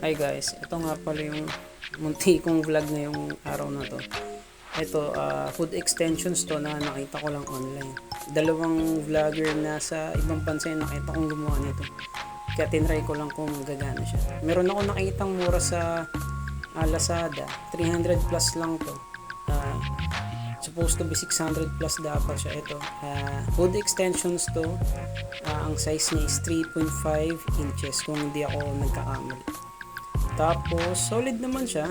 Hi guys, ito nga pala yung munti kong vlog ngayong araw na to. Ito, food extensions to na nakita ko lang online. Dalawang vlogger na sa ibang bansa yung nakita kong gumawa nito. Kaya tinry ko lang kung gagana siya. Meron ako nakitang mura sa Lazada, 300 plus lang to. Ah, Supposed to be 600 plus dapat siya. Ito, food extensions to. Ang size niya is 3.5 inches kung hindi ako nagkakamali. Tapos, solid naman siya.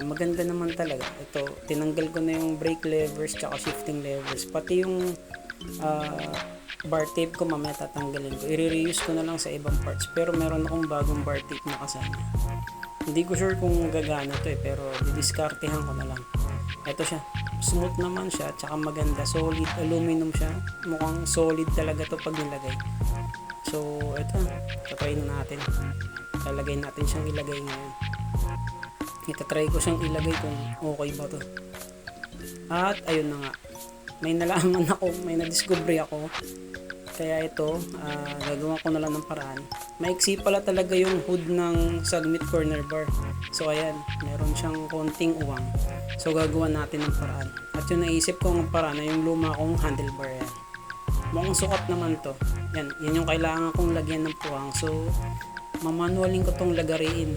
Maganda naman talaga. Ito, tinanggal ko na yung brake levers tsaka shifting levers. Pati yung uh, bar tape ko mamaya tatanggalin ko. I-reuse ko na lang sa ibang parts. Pero meron akong bagong bar tape na kasama. Hindi ko sure kung gagana to pero didiskartehan ko na lang. Ito siya. Smooth naman siya tsaka maganda. Solid aluminum siya. Mukhang solid talaga to pag nilagay. So, ito. Tatayin na natin. Lalagay natin siyang ilagay ngayon. Itatry ko siyang ilagay kung okay ba to. At ayun na nga. May nalaman ako, may nadiscovery ako. Kaya ito, gagawa ko na lang ng paraan. Maiksi pala talaga yung hood ng Submit corner bar. So ayan, meron siyang konting uwang. So gagawa natin ng paraan. At yung naisip kong paraan na yung luma kong handlebar yan. Mukhang sukat naman to. Yan yung kailangan kong lagyan ng puwang. So mamanualin ko tong lagariin.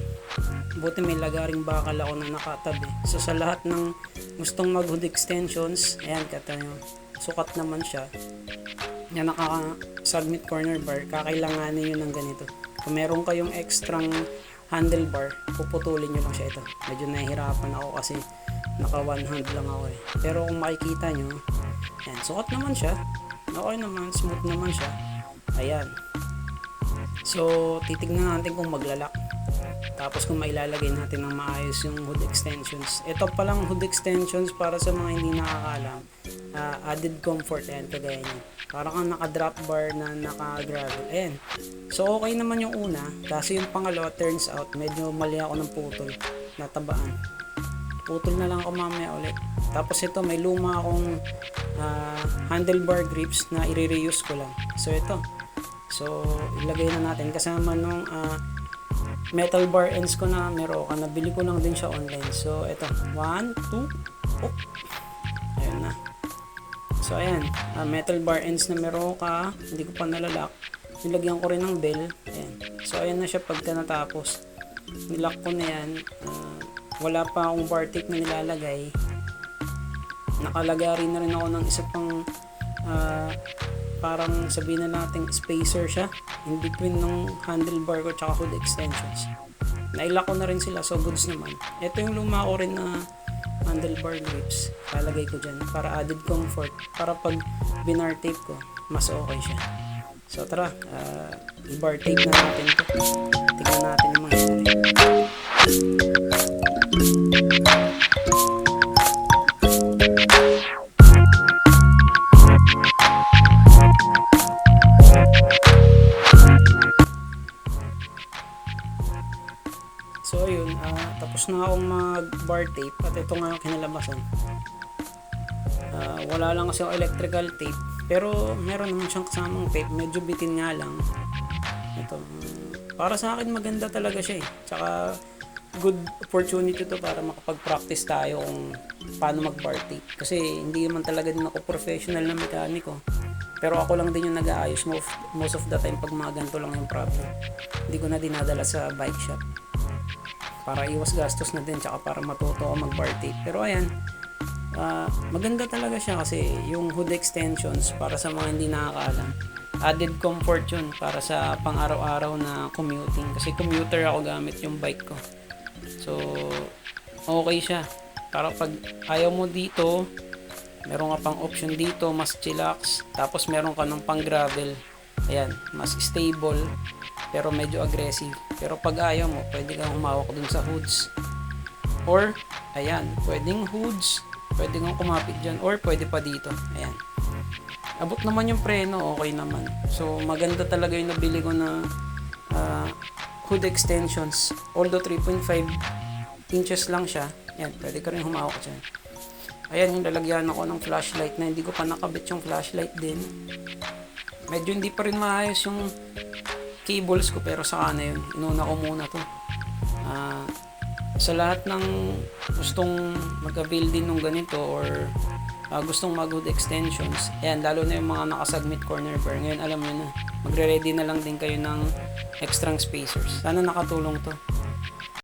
Buti may lagaring bakal ako na nakatabi. So sa lahat ng gustong mag hood extensions, ayan katayo. Sukat naman siya. Yan naka submit corner bar, kakailanganin yun ng ganito. Kung meron kayong extrang handlebar, puputulin nyo lang siya ito. Medyo nahihirapan ako kasi naka one hand lang ako eh. Pero kung makikita nyo, ayan, sukat naman siya. Okay naman, smooth naman siya. Ayan. So, titignan natin kung maglalak. Tapos kung mailalagay natin ng maayos yung hood extensions. Ito palang hood extensions para sa mga hindi nakakaalam. Added comfort, ayan, kagaya nyo. Parang kang naka-drop bar na naka-gravel. Ayan. So, okay naman yung una. Kasi yung pangalawa, turns out, medyo mali ako ng putol. Natabaan. Putol na lang ako mamaya ulit. Tapos ito, may luma akong handlebar grips na i-reuse ko lang. So, ito. So, ilagay na natin kasama nung metal bar ends ko na Meroka. Nabili ko lang din siya online. So, ito. 1, 2, oh. Ayan na. So, ayan. Metal bar ends na Meroka. Hindi ko pa nalalak. Nilagyan ko rin ng bell. Ayan. So, ayan na siya pagka natapos. Nilak ko na yan. Wala pa akong bar tape na nilalagay. Nakalagay na rin ako ng isa pang parang sabihin na natin spacer siya in between ng handlebar ko tsaka hood extensions. Nailak ko na rin sila, so goods naman. Ito yung luma ko rin na handlebar grips, lalagay ko dyan para added comfort, para pag binar tape ko mas okay siya. So tara, i-bar tape na natin ito. Tignan natin yung mangyayari. So ayun, tapos na akong mag bar tape at ito nga yung kinalabasan. Wala lang kasi yung electrical tape pero meron naman siyang kasamang tape, medyo bitin nga lang. Ito, para sa akin maganda talaga siya eh. Tsaka good opportunity to para makapag-practice tayo kung paano mag bar tape. Kasi hindi naman talaga din ako professional na mekaniko. Pero ako lang din yung nag-aayos most of the time pag mga ganito lang yung problem. Hindi ko na dinadala sa bike shop para iwas gastos na din tsaka para matuto ako mag bar tape. Pero ayan, maganda talaga siya kasi yung hood extensions para sa mga hindi nakakaalam, added comfort yun para sa pang araw-araw na commuting kasi commuter ako gamit yung bike ko. So okay siya para pag ayaw mo dito, meron ka pang option dito, mas chillax, tapos meron ka ng pang gravel. Ayan, mas stable pero medyo aggressive. Pero pag ayaw mo, pwede kang humawak dun sa hoods. Or, ayan, pwedeng hoods, pwede kang kumapit dyan, or pwede pa dito. Ayan. Abot naman yung preno, okay naman. So, maganda talaga yung nabili ko na hood extensions. Although 3.5 inches lang siya, ayan, pwede ka rin humawak dyan. Ayan, yung lalagyan ako ng flashlight na hindi ko pa nakabit yung flashlight din. Medyo hindi pa rin maayos yung cables ko pero saka na yun. Inuna ko muna to. Sa lahat ng gustong mag-avail din ng ganito or gustong mag-hood extensions, ayan, lalo na yung mga nakasubmit corner bar, ngayon alam nyo na, magre-ready na lang din kayo ng extra spacers. Sana nakatulong to.